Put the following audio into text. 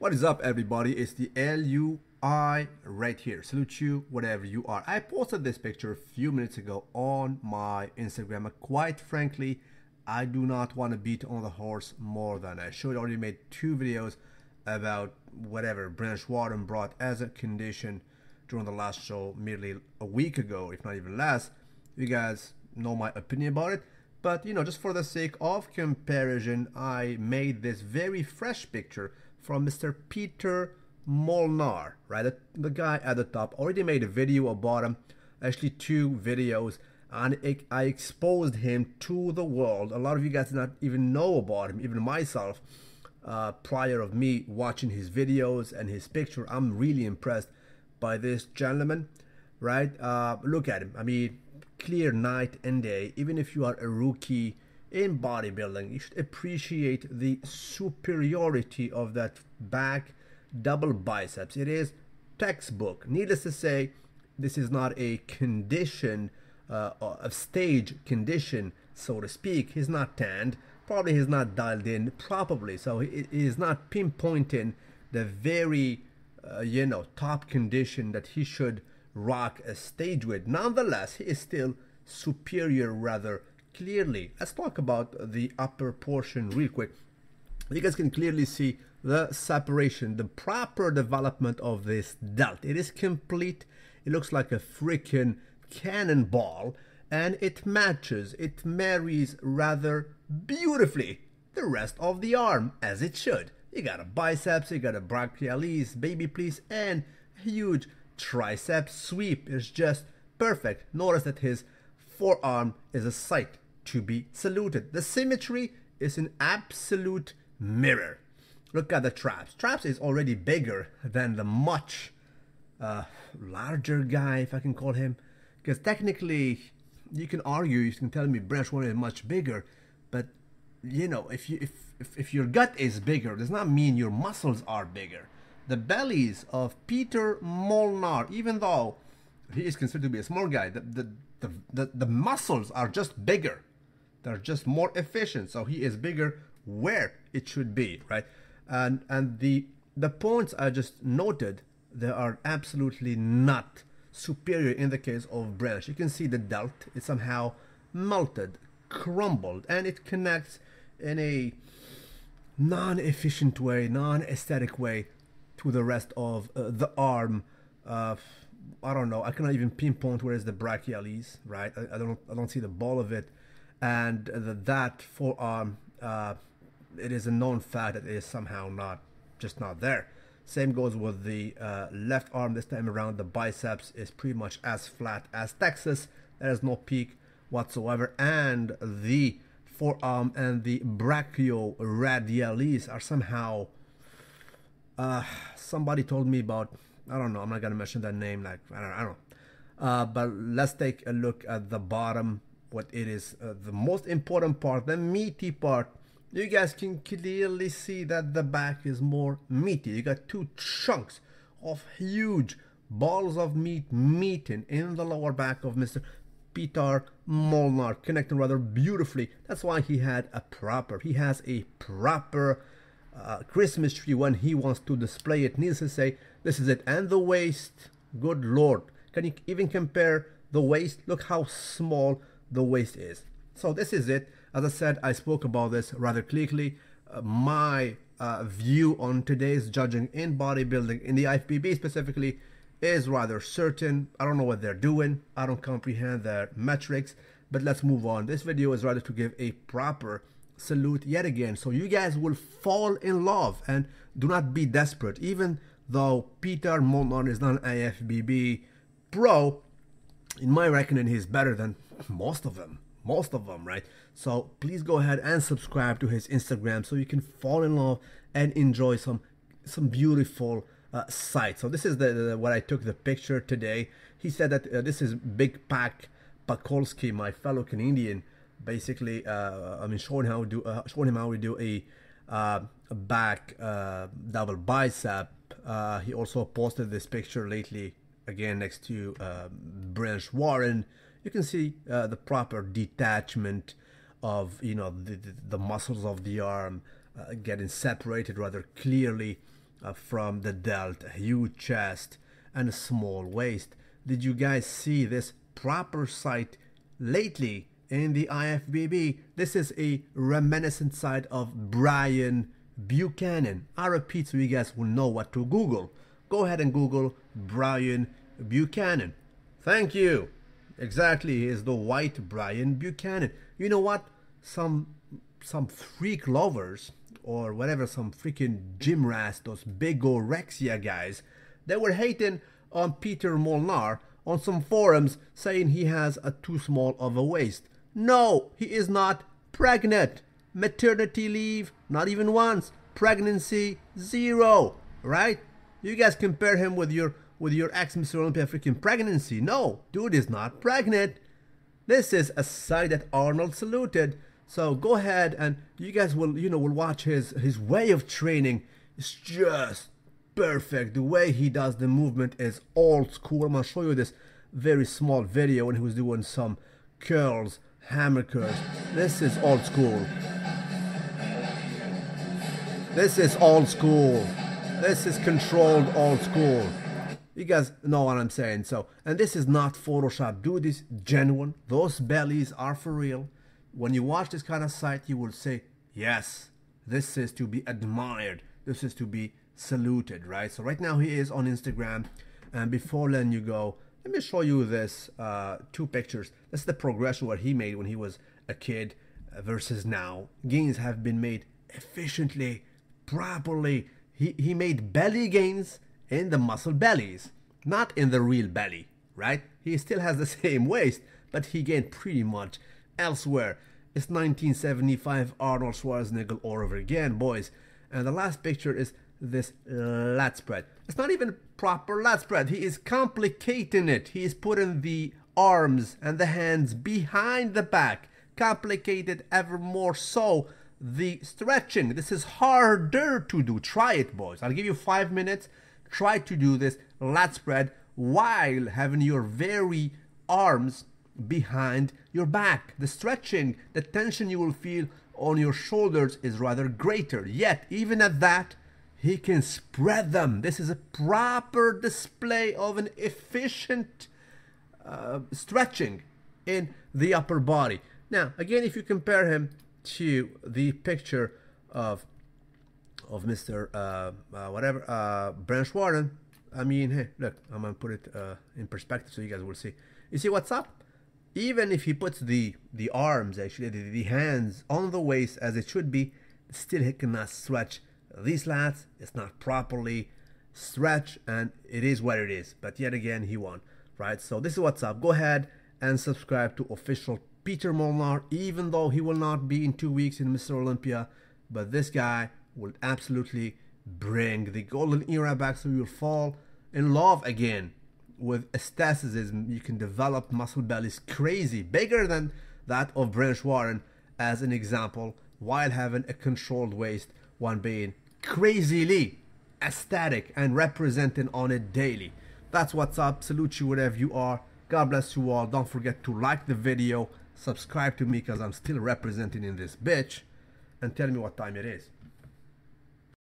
What is up, everybody? It's the LUI right here. Salute you, whatever you are. I posted this picture a few minutes ago on my Instagram. Quite frankly, I do not want to beat on the horse more than I should. I already made 2 videos about whatever Branch Warren brought as a condition during the last show merely a week ago, if not even less. You guys know my opinion about it. But, just for the sake of comparison, I made this very fresh picture from Mr. Peter Molnar, right? The guy at the top. Already made a video about him, actually 2 videos, and I exposed him to the world. A lot of you guys did not even know about him, even myself, prior of me watching his videos and his picture. I'm really impressed by this gentleman, right? Look at him. I mean, clear night and day. Even if you are a rookie in bodybuilding, you should appreciate the superiority of that back double biceps. It is textbook. Needless to say, this is not a condition, a stage condition, so to speak. He's not tanned, probably he's not dialed in properly, so he is not pinpointing the very top condition that he should rock a stage with. Nonetheless, he is still superior rather clearly. Let's talk about the upper portion real quick. You guys can clearly see the separation, the proper development of this delt. It is complete. It looks like a freaking cannonball, and it matches, it marries rather beautifully the rest of the arm, as it should. You got a biceps, you got a brachialis, baby please, and a huge tricep sweep. Is just perfect. Notice that his forearm is a sight to be saluted. The symmetry is an absolute mirror. Look at the traps. Traps is already bigger than the much larger guy, if I can call him, because technically you can argue, you can tell me Branch Warren is much bigger, but if your gut is bigger, does not mean your muscles are bigger. The bellies of Peter Molnar, even though he is considered to be a small guy, the muscles are just bigger. They're just more efficient. So he is bigger where it should be, right? And the points I just noted, they are absolutely not superior in the case of Branch. You can see the delt is somehow melted, crumbled, and it connects in a non-efficient way, non-aesthetic way to the rest of the arm. I don't know. I cannot even pinpoint where is the brachialis, right? I don't see the ball of it, and that forearm. It is a known fact that it is somehow not there. Same goes with the left arm. This time around, the biceps is pretty much as flat as Texas. There is no peak whatsoever, and the forearm and the brachioradialis are somehow. Somebody told me about. I don't know. I'm not gonna mention that name. Like I don't know. But let's take a look at the bottom. What it is, the most important part, the meaty part. You guys can clearly see that the back is more meaty. You got 2 chunks of huge balls of meat meeting in the lower back of Mr. Peter Molnar, connecting rather beautifully. That's why he has a proper Christmas tree when he wants to display it. Needs to say, this is it. And the waist, good lord. Can you even compare the waist? Look how small the waist is. So this is it. As I said, I spoke about this rather clearly. My view on today's judging in bodybuilding, in the IFBB specifically, is rather certain. I don't know what they're doing. I don't comprehend their metrics. But let's move on. This video is rather to give a proper salute yet again, so you guys will fall in love and do not be desperate. Even though Peter Molnar is not an IFBB pro, in my reckoning, he's better than most of them, right? So please go ahead and subscribe to his Instagram so you can fall in love and enjoy some beautiful sights. So this is the what I took the picture today. He said that this is Big Pack Pakolsky, my fellow Canadian, basically showing him how we do a back double bicep. He also posted this picture lately, again next to Branch Warren. You can see the proper detachment of the muscles of the arm getting separated rather clearly from the delt, a huge chest and a small waist. Did you guys see this proper sight lately in the IFBB? This is a reminiscent side of Brian Buchanan. I repeat, so you guys will know what to Google. Go ahead and Google Brian Buchanan. Thank you. Exactly, he is the white Brian Buchanan. You know what? Some freak lovers or whatever, some freaking gym rats, those big orexia guys, they were hating on Peter Molnar on some forums, saying he has a too small of a waist. No, he is not pregnant. Maternity leave, not even once. Pregnancy, 0. Right? You guys compare him with your ex Mr. Olympia freaking pregnancy. No, dude is not pregnant. This is a sight that Arnold saluted. So go ahead and you guys will watch his way of training. It's just perfect. The way he does the movement is old school. I'm gonna show you this very small video when he was doing some curls, hammer curls. This is old school. This is old school. This is controlled old school. You guys know what I'm saying. So, and this is not Photoshop. Dude, this is genuine. Those bellies are for real. When you watch this kind of sight, you will say, yes, this is to be admired. This is to be saluted, right? So right now he is on Instagram. And before letting you go, let me show you this 2 pictures. This is the progression what he made when he was a kid versus now. Gains have been made efficiently, properly. He made belly gains in the muscle bellies, not in the real belly, right? He still has the same waist, but he gained pretty much elsewhere. It's 1975 Arnold Schwarzenegger all over again, boys. And the last picture is this lat spread. It's not even proper lat spread. He is complicating it. He is putting the arms and the hands behind the back, complicated ever more so the stretching. This is harder to do. Try it, boys. I'll give you 5 minutes. Try to do this lat spread while having your very arms behind your back. The stretching, the tension you will feel on your shoulders is rather greater. Yet, even at that, he can spread them. This is a proper display of an efficient stretching in the upper body. Now, again, if you compare him to the picture of Mr. Branch Warren, I mean, hey, look, I'm gonna put it in perspective so you guys will see. You see what's up? Even if he puts the arms, actually, the hands on the waist as it should be, still he cannot stretch these lats. It's not properly stretched, and it is what it is. But yet again, he won, right? So this is what's up. Go ahead and subscribe to official Peter Molnar, even though he will not be in 2 weeks in Mr. Olympia. But this guy will absolutely bring the golden era back, so you'll fall in love again with aestheticism. You can develop muscle bellies crazy, bigger than that of Branch Warren as an example, while having a controlled waist, one being crazily aesthetic and representing on it daily. That's what's up. Salute you wherever you are. God bless you all. Don't forget to like the video, subscribe to me because I'm still representing in this bitch, and tell me what time it is.